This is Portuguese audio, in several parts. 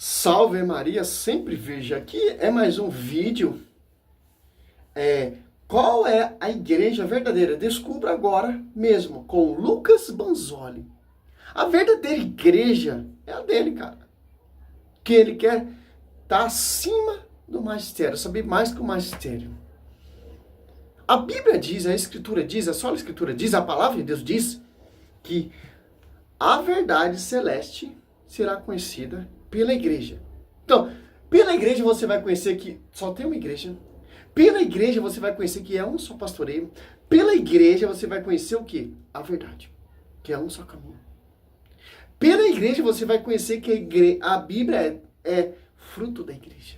Salve Maria, sempre veja aqui é mais um vídeo. Qual é a igreja verdadeira? Descubra agora mesmo com Lucas Banzoli. A verdadeira igreja é a dele, cara. Que ele quer estar acima do magistério, saber mais que o magistério. A Bíblia diz, a Escritura diz, a sola Escritura diz, a palavra de Deus diz que a verdade celeste será conhecida pela igreja. Então, pela igreja você vai conhecer que só tem uma igreja. Pela igreja você vai conhecer que é um só pastoreio. Pela igreja você vai conhecer o quê? A verdade, que é um só caminho. Pela igreja você vai conhecer que a Bíblia é fruto da igreja.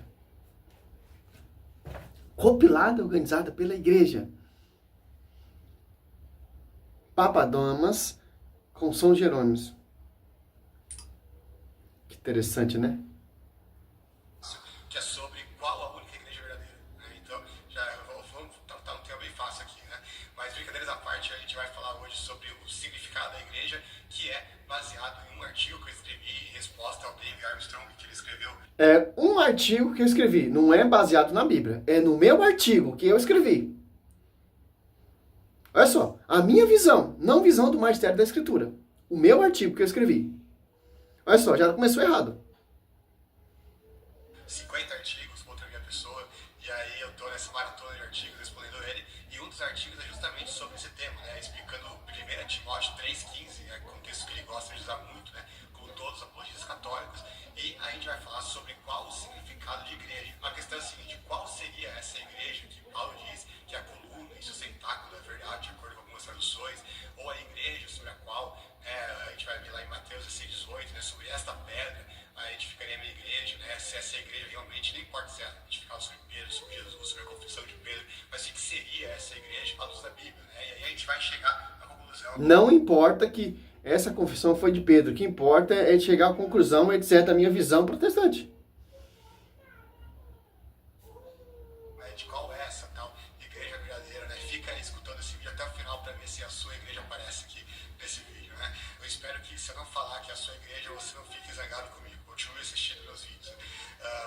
Compilada, organizada pela igreja. Papa Damas com São Jerônimo. Que interessante, né? Que é sobre qual a única igreja verdadeira. Então, vamos tratar um tema bem fácil aqui, né? Mas brincadeiras à parte, a gente vai falar hoje sobre o significado da igreja, que é baseado em um artigo que eu escrevi em resposta ao David Armstrong, que ele escreveu. É um artigo que eu escrevi, não é baseado na Bíblia, é no meu artigo que eu escrevi. Olha só, a minha visão, não visão do magistério da Escritura. O meu artigo que eu escrevi. Olha só, já começou errado. 50 artigos contra a minha pessoa, e aí eu tô nessa maratona de artigos respondendo ele, e um dos artigos é justamente sobre esse tema, né, explicando 1 Timóteo 3,15, é um texto que ele gosta de usar muito, né, como todos os apologistas católicos, e a gente vai falar sobre qual o significado de igreja. A questão é a seguinte: qual seria essa igreja que Paulo diz que é a coluna e sustentáculo da verdade, de acordo com algumas traduções, ou a igreja sobre a qual a gente vai ver lá em Mateus 6,18, né, sobre esta pedra a edificaria a minha igreja, né? Se essa igreja realmente, não importa se é edificada sobre Pedro, sobre Jesus, sobre a confissão de Pedro, mas o que seria essa igreja à luz da Bíblia, né? E aí a gente vai chegar à conclusão. Não importa que essa confissão foi de Pedro, o que importa é chegar à conclusão, etc., da minha visão protestante. De qual é essa tal igreja verdadeira, né? Fica aí escutando esse vídeo até o final para ver se a sua igreja aparece aqui nesse vídeo, né? Eu espero que, se eu não falar que é a sua igreja, você não fique zangado comigo. Continue assistindo meus vídeos.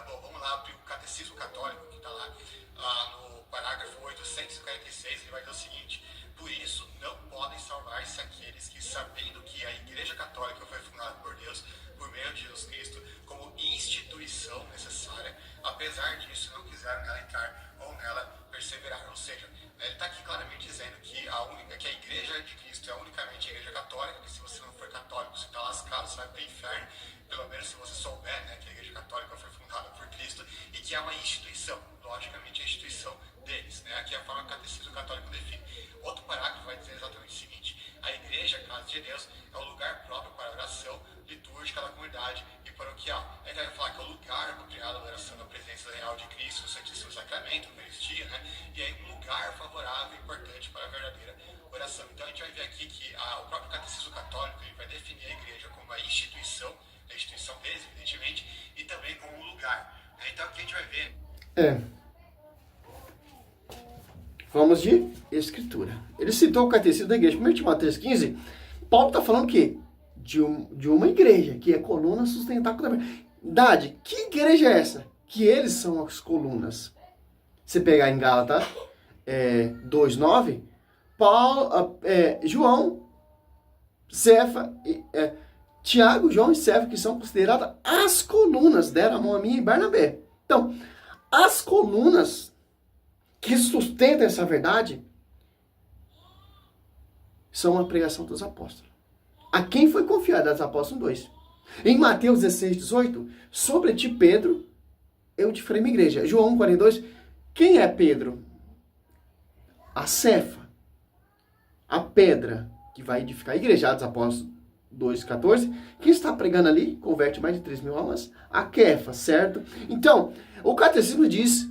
Bom, vamos lá para o Catecismo Católico, que está lá no parágrafo 846, ele vai dizer o seguinte: por isso não podem salvar-se aqueles que, sabendo que a Igreja Católica foi fundada por Deus, por meio de Jesus Cristo, como instituição necessária, apesar disso não quiseram nela entrar ou nela perseverar. Ou seja, ele está aqui claramente dizendo que que a Igreja de Cristo é unicamente a Igreja Católica, que se você não for católico, você está lascado, você vai para o inferno, pelo menos se você souber, né, que a Igreja Católica foi fundada por Cristo, e que é uma instituição, logicamente a instituição deles, né? Aqui é a forma que o Catecismo Católico define. Outro parágrafo vai dizer exatamente o seguinte: a Igreja, a casa de Deus, é o lugar próprio para a oração litúrgica da comunidade e paroquial. Aí vai falar que é o lugar apropriado da oração na presença real de Cristo, no Santíssimo Sacramento, na Eucaristia, né? E aí um lugar favorável e importante para a verdadeira oração. Então a gente vai ver aqui que o próprio Catecismo Católico ele vai definir a Igreja como uma instituição, a instituição deles, evidentemente, e também como um lugar. Então aqui a gente vai ver. Vamos de Escritura. Ele citou o Catecismo da Igreja. 1 Timóteo 3,15, Paulo está falando o quê? De uma igreja, que é coluna sustentáculo da verdade. Que igreja é essa? Que eles são as colunas. Se pegar em Gálatas 2,9, João, Cefa, Tiago, João e Cefa, que são consideradas as colunas, deram a mão a mim e Barnabé. Então, as colunas que sustentam essa verdade são a pregação dos apóstolos. A quem foi confiada as apóstolos 2. Em Mateus 16,18, sobre ti, Pedro, eu te farei minha igreja. João 42, quem é Pedro? A Cefa, a pedra que vai edificar a igreja, dos apóstolos 2,14. Quem está pregando ali, converte mais de 3.000 almas, a Kefa, certo? Então, o catecismo diz: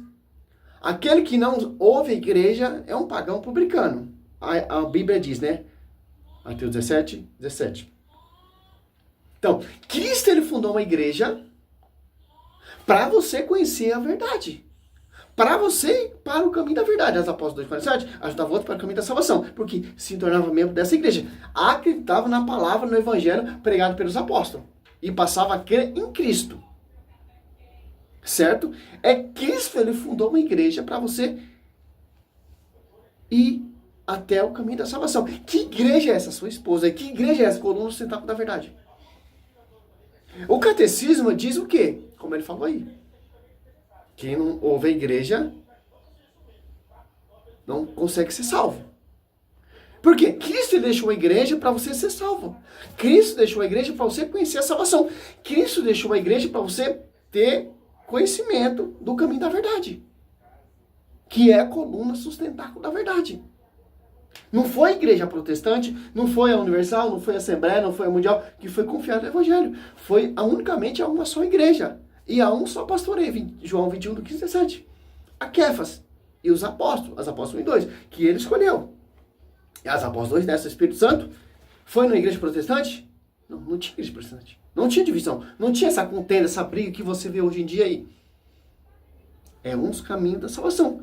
aquele que não ouve a igreja é um pagão publicano. A Bíblia diz, né? Mateus 17, 17. Então, Cristo ele fundou uma igreja para você conhecer a verdade. Para você ir para o caminho da verdade. As apóstolos 2,47 ajudava outro para o caminho da salvação. Porque se tornava membro dessa igreja. Acreditava na palavra, no evangelho pregado pelos apóstolos. E passava a crer em Cristo. certo? É Cristo, ele fundou uma igreja para você ir até o caminho da salvação. Que igreja é essa, sua esposa? Que igreja é essa, coluna sustentável da verdade? O catecismo diz o quê? Como ele falou aí. Quem não ouve a igreja não consegue ser salvo. Por quê? Cristo deixou a igreja para você ser salvo. Cristo deixou a igreja para você conhecer a salvação. Cristo deixou a igreja para você ter conhecimento do caminho da verdade. Que é a coluna sustentável da verdade. Não foi a igreja protestante, não foi a universal, não foi a assembleia, não foi a mundial, que foi confiada no evangelho. Foi unicamente a uma só igreja. E a um só pastoreio, João 21, do 15 a 17. A Kéfas e os apóstolos, as apóstolos 1 e 2, que ele escolheu. E as apóstolos 2 dessa Espírito Santo. Foi na igreja protestante? Não, não tinha igreja protestante. Não tinha divisão. Não tinha essa contenda, essa briga que você vê hoje em dia aí. É um dos caminhos da salvação.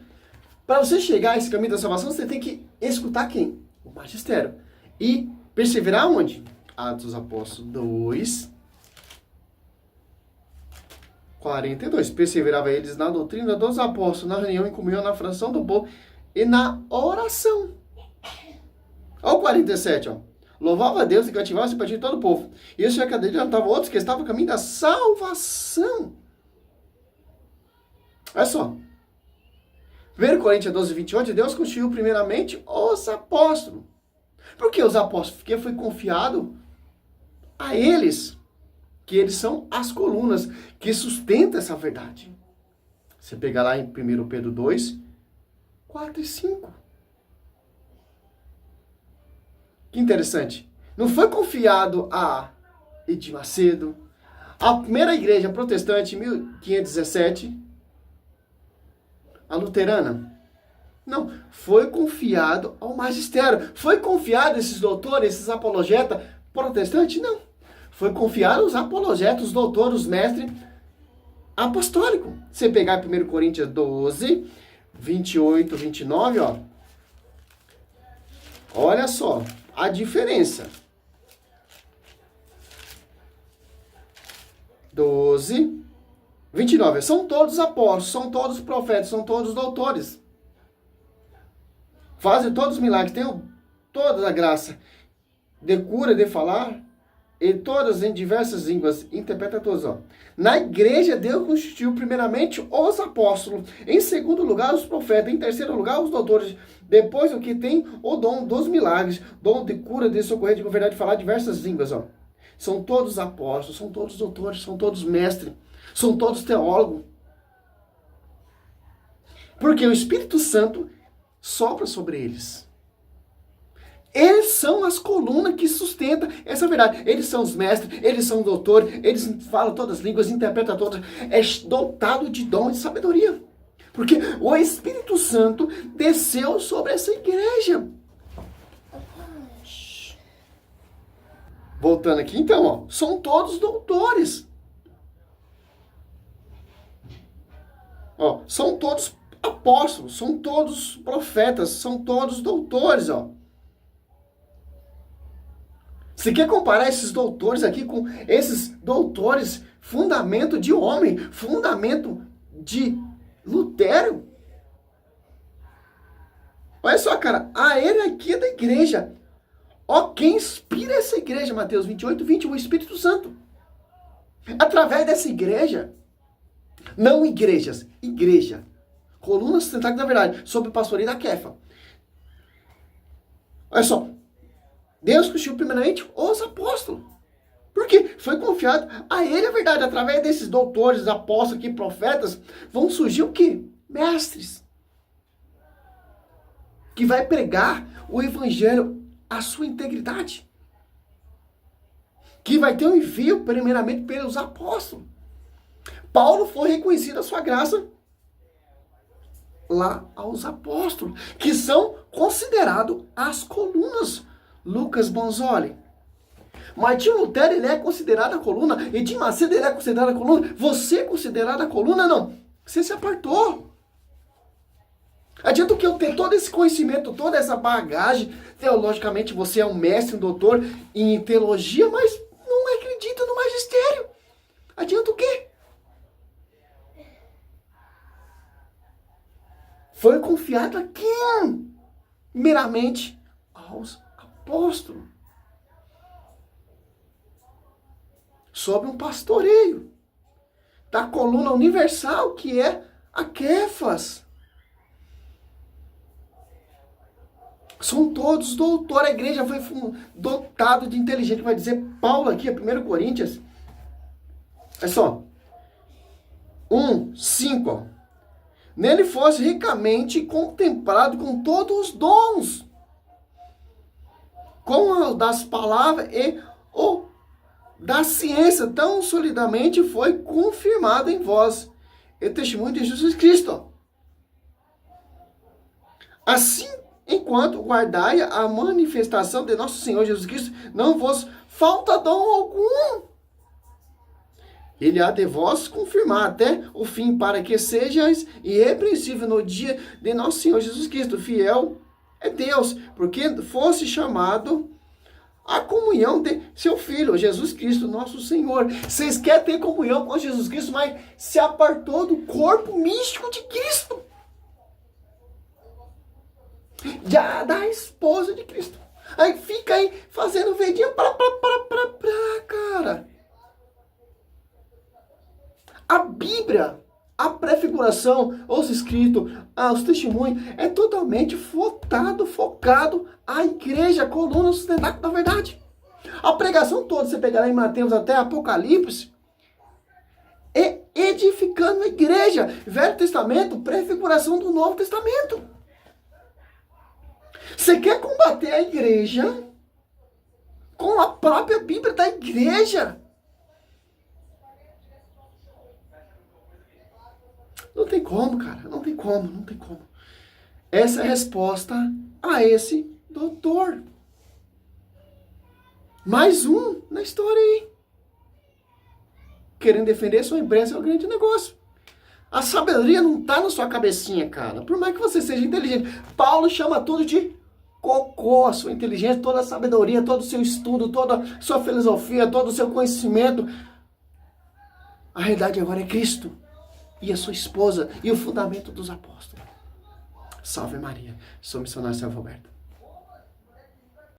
Para você chegar a esse caminho da salvação, você tem que escutar quem? O magistério. E perseverar onde? Atos dos Apóstolos 2, 42. Perseverava eles na doutrina dos apóstolos, na reunião em comunhão, na fração do povo e na oração. Olha o 47, ó. Louvava a Deus e cativava a simpatia de todo o povo. E isso já que adiantava outros que estavam no caminho da salvação. Olha só. 1 Coríntios 12, 28, Deus constituiu primeiramente os apóstolos. Por que os apóstolos? Porque foi confiado a eles, que eles são as colunas que sustentam essa verdade. Você pegar lá em 1 Pedro 2, 4 e 5. Que interessante. Não foi confiado a Edir Macedo, a primeira igreja protestante, em 1517, a luterana. Não, foi confiado ao magistério. Foi confiado a esses doutores, esses apologetas protestantes? Não. Foi confiado aos apologetas, os doutores, os mestres apostólicos. Você pegar 1 Coríntios 12, 28, 29, ó. Olha só a diferença. 12, 29. São todos apóstolos, são todos profetas, são todos doutores. Fazem todos os milagres, têm toda a graça de cura, de falar, e todas em diversas línguas, interpreta todos. Ó. Na igreja, Deus constituiu primeiramente os apóstolos, em segundo lugar os profetas, em terceiro lugar os doutores, depois o que tem o dom dos milagres, dom de cura, de socorrer, de governar, de falar diversas línguas. Ó. São todos apóstolos, são todos doutores, são todos mestres, são todos teólogos. Porque o Espírito Santo sopra sobre eles. Eles são as colunas que sustentam essa verdade. Eles são os mestres, eles são os doutores, eles falam todas as línguas, interpretam todas. É dotado de dom e de sabedoria. Porque o Espírito Santo desceu sobre essa igreja. Voltando aqui então, ó, são todos doutores. Ó, são todos apóstolos, são todos profetas, são todos doutores, ó. Você quer comparar esses doutores aqui com esses doutores, fundamento de homem, fundamento de Lutero? Olha só, cara, a hierarquia da igreja. Ó, quem inspira essa igreja, Mateus 28, 21, o Espírito Santo. Através dessa igreja, não igrejas, igreja. Coluna sustentável da verdade, sob o pastoreio da Kefa. Olha só. Deus constituiu primeiramente os apóstolos. Por quê? Foi confiado a ele a verdade. Através desses doutores, apóstolos aqui, profetas, vão surgir o quê? Mestres. Que vai pregar o evangelho à sua integridade. Que vai ter um envio primeiramente pelos apóstolos. Paulo foi reconhecido a sua graça lá aos apóstolos, que são considerados as colunas. Lucas Bonzoli. Martinho Lutero, ele é considerado a coluna. Edir Macedo, ele é considerado a coluna. Você é considerado a coluna? Não. Você se apartou. Adianta o que eu ter todo esse conhecimento, toda essa bagagem. Teologicamente, você é um mestre, um doutor em teologia, mas não acredita no magistério. Adianta o quê? foi confiado a quem? Meramente aos apóstolos. Sob um pastoreio da coluna universal que é a Quefas. São todos doutores. A igreja foi dotada de inteligência. Vai dizer Paulo aqui, 1 Coríntios. É só. 1:5. Nele fosse ricamente contemplado com todos os dons, com o das palavras e o da ciência, tão solidamente foi confirmado em vós, e testemunho de Jesus Cristo. Assim, enquanto guardai a manifestação de nosso Senhor Jesus Cristo, não vos falta dom algum. Ele há de vós confirmar até o fim, para que sejais irrepreensível no dia de nosso Senhor Jesus Cristo. Fiel é Deus, porque fosse chamado a comunhão de seu Filho, Jesus Cristo, nosso Senhor. Vocês querem ter comunhão com Jesus Cristo, mas se apartou do corpo místico de Cristo. Já da esposa de Cristo. Aí fica aí fazendo vedinha cara. A Bíblia, a prefiguração, os escritos, os testemunhos, é totalmente focado à igreja, a coluna sustentáculo da verdade. A pregação toda, você pegar lá em Mateus até Apocalipse, é edificando a igreja. Velho Testamento, prefiguração do Novo Testamento. Você quer combater a igreja com a própria Bíblia da igreja? Não tem como, cara. Não tem como. Essa é a resposta a esse doutor. Mais um na história aí. Querendo defender sua empresa é um grande negócio. A sabedoria não está na sua cabecinha, cara. Por mais que você seja inteligente. Paulo chama tudo de cocô. A sua inteligência, toda a sabedoria, todo o seu estudo, toda a sua filosofia, todo o seu conhecimento. A realidade agora é Cristo. E a sua esposa, e o fundamento dos apóstolos. Salve Maria, sou missionário Selva Alberto.